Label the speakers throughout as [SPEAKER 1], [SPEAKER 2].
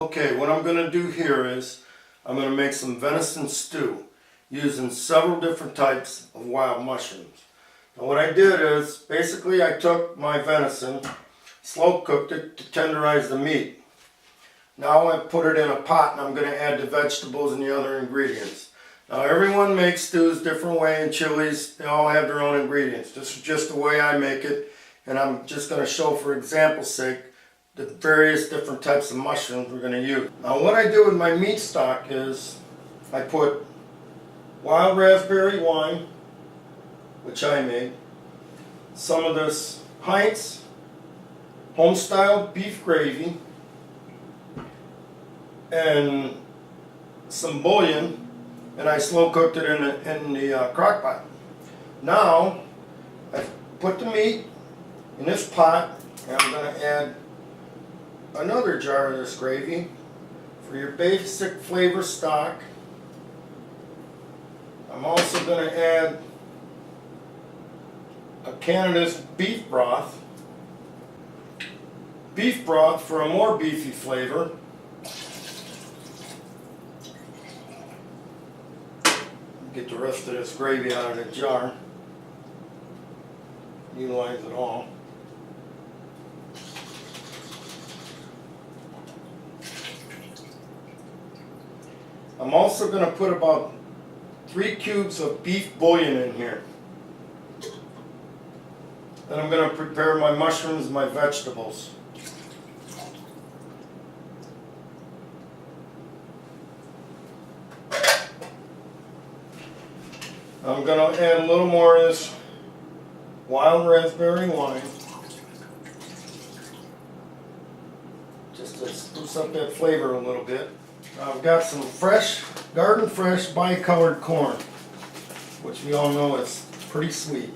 [SPEAKER 1] Okay, what I'm going to do here is I'm going to make some venison stew using several different types of wild mushrooms. Now what I did is basically I took my venison, slow cooked it to tenderize the meat. Now I put it in a pot and I'm going to add the vegetables and the other ingredients. Now everyone makes stews different way, and chilies, they all have their own ingredients. This is just the way I make it, and I'm just going to show for example's sake the various different types of mushrooms we're going to use. Now what I do with my meat stock is I put wild raspberry wine, which I made, some of this Heinz home-style beef gravy, and some bouillon, and I slow cooked it in the crock pot. Now I put the meat in this pot, and I'm going to add another jar of this gravy for your basic flavor stock. I'm also going to add a can of this beef broth for a more beefy flavor. Get the rest of this gravy out of the jar. Utilize it all. I'm also going to put about 3 cubes of beef bouillon in here. Then I'm going to prepare my mushrooms and my vegetables. I'm going to add a little more of this wild raspberry wine, just to spruce up that flavor a little bit. I've got some fresh, garden fresh bicolored corn, which we all know is pretty sweet.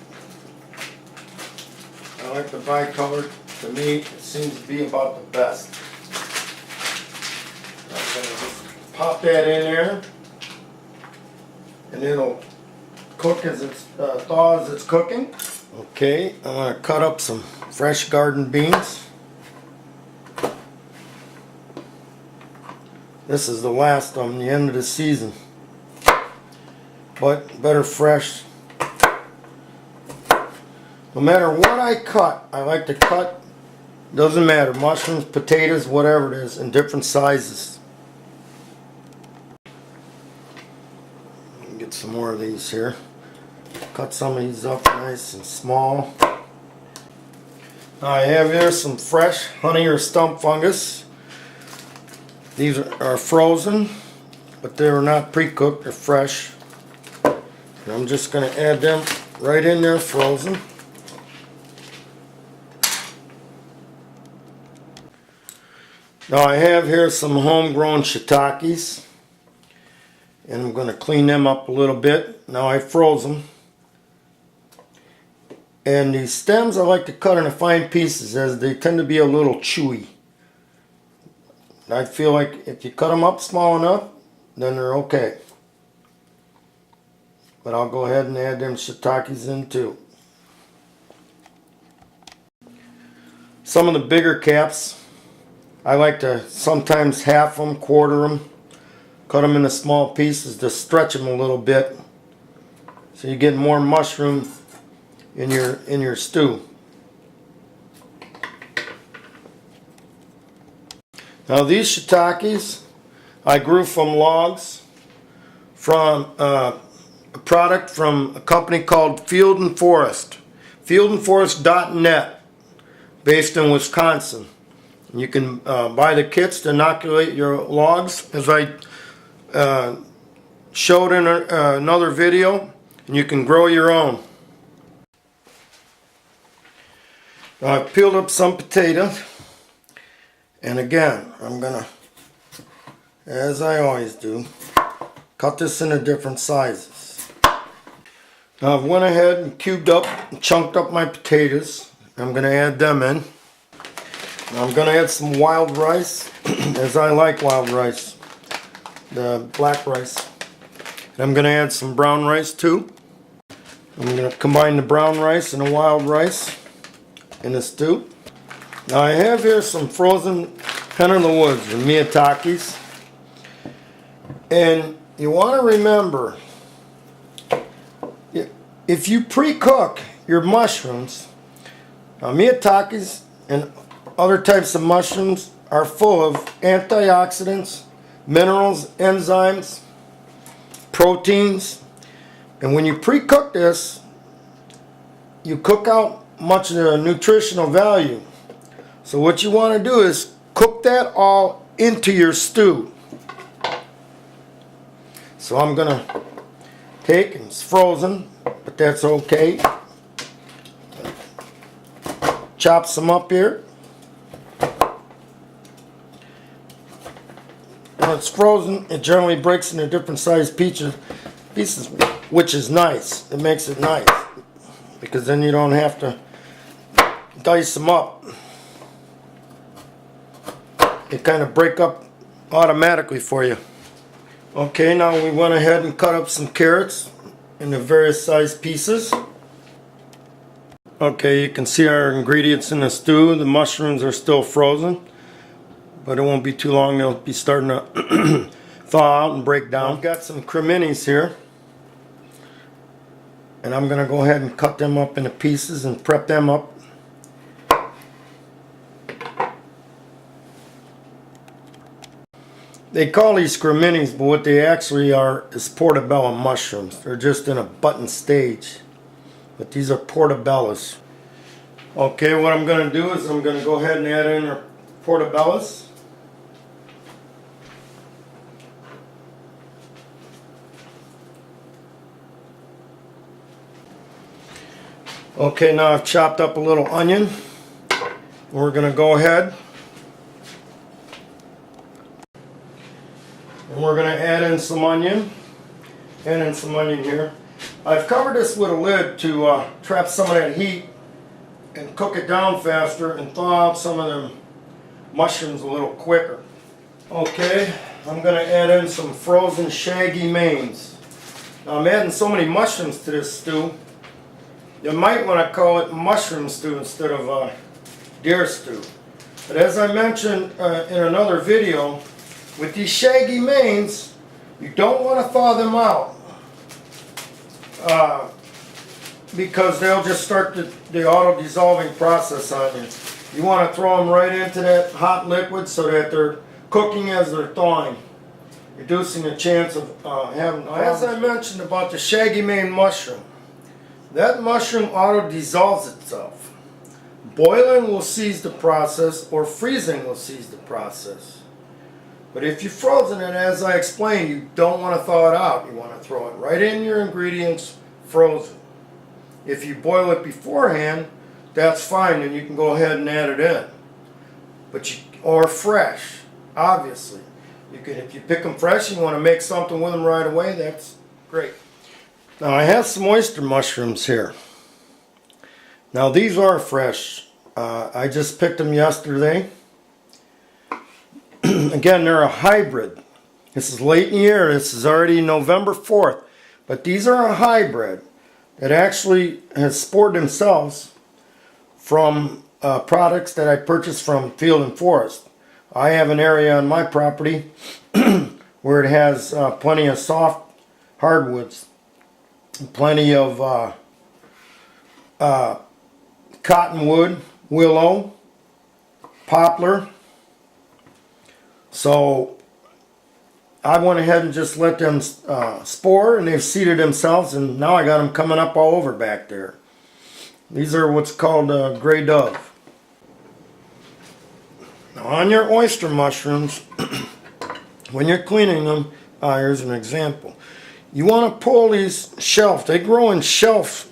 [SPEAKER 1] I like the bicolored. To me, it seems to be about the best. I'm going to just pop that in there, and it'll cook as it's thaw as it's cooking. Okay, I'm going to cut up some fresh garden beans. This is the last of them, the end of the season, but better fresh. No matter what I cut, I like to cut, doesn't matter, mushrooms, potatoes, whatever it is, in different sizes. Get some more of these here. Cut some of these up nice and small. Now I have here some fresh honey or stump fungus. These are frozen, but they were not pre-cooked, they're fresh. And I'm just going to add them right in there frozen. Now I have here some homegrown shiitakes, and I'm going to clean them up a little bit. Now I froze them. And these stems I like to cut into fine pieces, as they tend to be a little chewy. I feel like if you cut them up small enough, then they're okay. But I'll go ahead and add them shiitakes in too. Some of the bigger caps, I like to sometimes half them, quarter them, cut them into small pieces to stretch them a little bit, so you get more mushroom in your stew. Now these shiitakes I grew from logs from a product from a company called Field and Forest, fieldandforest.net, based in Wisconsin. You can buy the kits to inoculate your logs, as I showed in another video, and you can grow your own. Now I've peeled up some potatoes, and again I'm gonna, as I always do, cut this into different sizes. Now I've went ahead and cubed up and chunked up my potatoes. I'm gonna add them in. Now I'm gonna add some wild rice, as I like wild rice, the black rice. And I'm gonna add some brown rice too. I'm gonna combine the brown rice and the wild rice in the stew. Now I have here some frozen Hen of the Woods, the Miyatakis. And you want to remember, if you pre-cook your mushrooms, now Miyatakis and other types of mushrooms are full of antioxidants, minerals, enzymes, proteins. And when you pre-cook this, you cook out much of the nutritional value. So what you want to do is cook that all into your stew. So I'm going to take, and it's frozen, but that's okay. Chop some up here. When it's frozen, it generally breaks into different sized pieces, which is nice. It makes it nice because then you don't have to dice them up. They kind of break up automatically for you. Okay, now we went ahead and cut up some carrots into various sized pieces. Okay, you can see our ingredients in the stew. The mushrooms are still frozen, but it won't be too long. They'll be starting to thaw out and break down. I've got some creminis here, and I'm going to go ahead and cut them up into pieces and prep them up. They call these creminis, but what they actually are is portobello mushrooms. They're just in a button stage. But these are portobellos. Okay, what I'm going to do is I'm going to go ahead and add in our portobellos. Okay, now I've chopped up a little onion. We're going to go ahead and we're going to add in some onion. Add in some onion here. I've covered this with a lid to trap some of that heat and cook it down faster and thaw out some of them mushrooms a little quicker. Okay, I'm going to add in some frozen shaggy mains. Now I'm adding so many mushrooms to this stew, you might want to call it mushroom stew instead of deer stew. But as I mentioned in another video, with these shaggy mains, you don't want to thaw them out. Because they'll just start the auto-dissolving process on you. You want to throw them right into that hot liquid so that they're cooking as they're thawing, reducing the chance of having problems. As I mentioned about the shaggy mane mushroom, that mushroom auto-dissolves itself. Boiling will seize the process, or freezing will seize the process. But if you've frozen it, as I explained, you don't want to thaw it out. You want to throw it right in your ingredients frozen. If you boil it beforehand, that's fine, and you can go ahead and add it in. Or fresh, obviously. If you pick them fresh and you want to make something with them right away, that's great. Now I have some oyster mushrooms here. Now these are fresh. I just picked them yesterday. Again, they're a hybrid. This is late in the year. This is already November 4th. But these are a hybrid that actually has spored themselves from products that I purchased from Field and Forest. I have an area on my property where it has plenty of soft hardwoods, plenty of cottonwood, willow, poplar. So I went ahead and just let them spore, and they've seeded themselves, and now I got them coming up all over back there. These are what's called gray dove. Now on your oyster mushrooms, when you're cleaning them, here's an example. You want to pull these shelf. They grow in shelf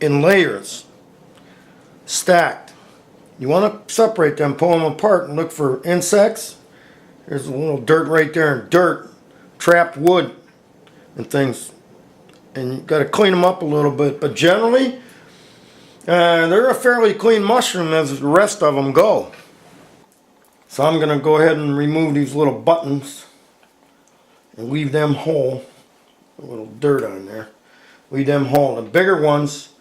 [SPEAKER 1] in layers, stacked. You want to separate them, pull them apart, and look for insects. There's a little dirt right there, and dirt, trapped wood, and things. And you've got to clean them up a little bit. But generally, they're a fairly clean mushroom as the rest of them go. So I'm going to go ahead and remove these little buttons and leave them whole. A little dirt on there. Leave them whole. The bigger ones,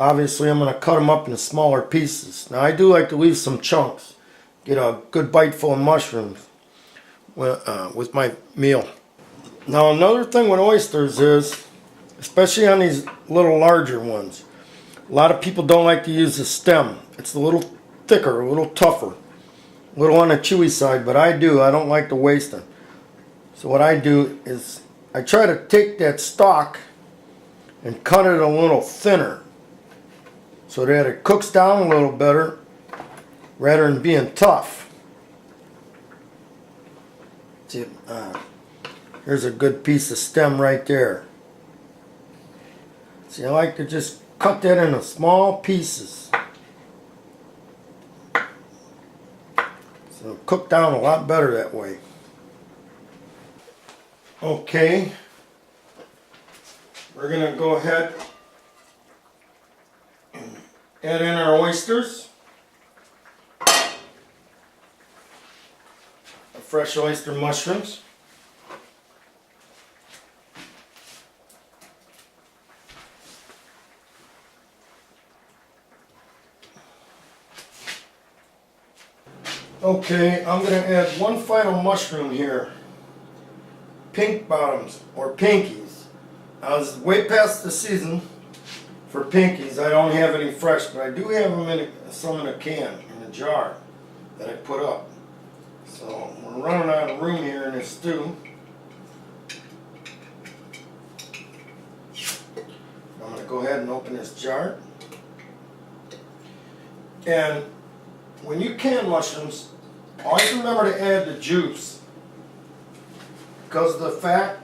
[SPEAKER 1] obviously I'm going to cut them up into smaller pieces. Now I do like to leave some chunks. get a good bite full of mushrooms with my meal. Now another thing with oysters is, especially on these little larger ones, a lot of people don't like to use the stem. It's a little thicker, a little tougher, a little on the chewy side, but I do. I don't like to waste them. So what I do is I try to take that stalk and cut it a little thinner so that it cooks down a little better rather than being tough. See, here's a good piece of stem right there. See, I like to just cut that into small pieces. So it'll cook down a lot better that way. Okay, we're going to go ahead and add in our oysters. Our fresh oyster mushrooms. Okay, I'm going to add one final mushroom here. Pink bottoms or pinkies. I was way past the season for pinkies. I don't have any fresh, but I do have them some in a can, in a jar that I put up. So we're running out of room here in this stew. I'm going to go ahead and open this jar. And when you can mushrooms, always remember to add the juice, because of the fact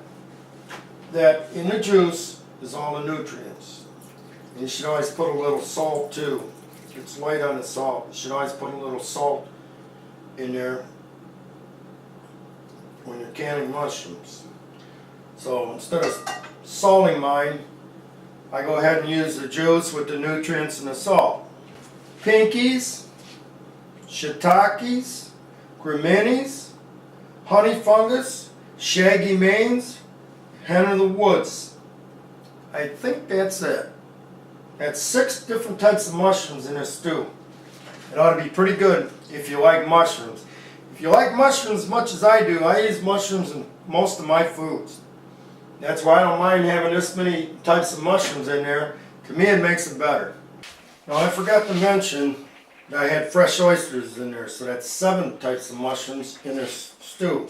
[SPEAKER 1] that in the juice is all the nutrients. And you should always put a little salt too. It's light on the salt. You should always put a little salt in there when you're canning mushrooms. So instead of salting mine, I go ahead and use the juice with the nutrients and the salt. Pinkies, shiitakes, graminis, honey fungus, shaggy manes, hen of the woods. I think that's it. That's 6 different types of mushrooms in this stew. It ought to be pretty good if you like mushrooms. If you like mushrooms as much as I do, I use mushrooms in most of my foods. That's why I don't mind having this many types of mushrooms in there. To me, it makes it better. Now, I forgot to mention that I had fresh oysters in there, so that's 7 types of mushrooms in this stew.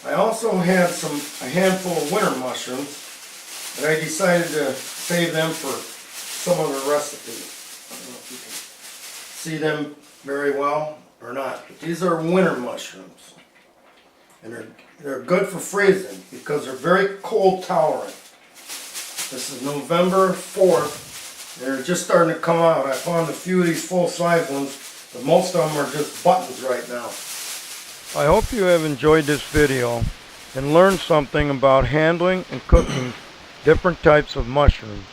[SPEAKER 1] I also had a handful of winter mushrooms, but I decided to save them for some other recipe. I don't know if you can see them very well or not, but these are winter mushrooms. And they're good for freezing because they're very cold tolerant. This is November 4th. They're just starting to come out. I found a few of these full-size ones, but most of them are just buttons right now. I hope you have enjoyed this video and learned something about handling and cooking different types of mushrooms.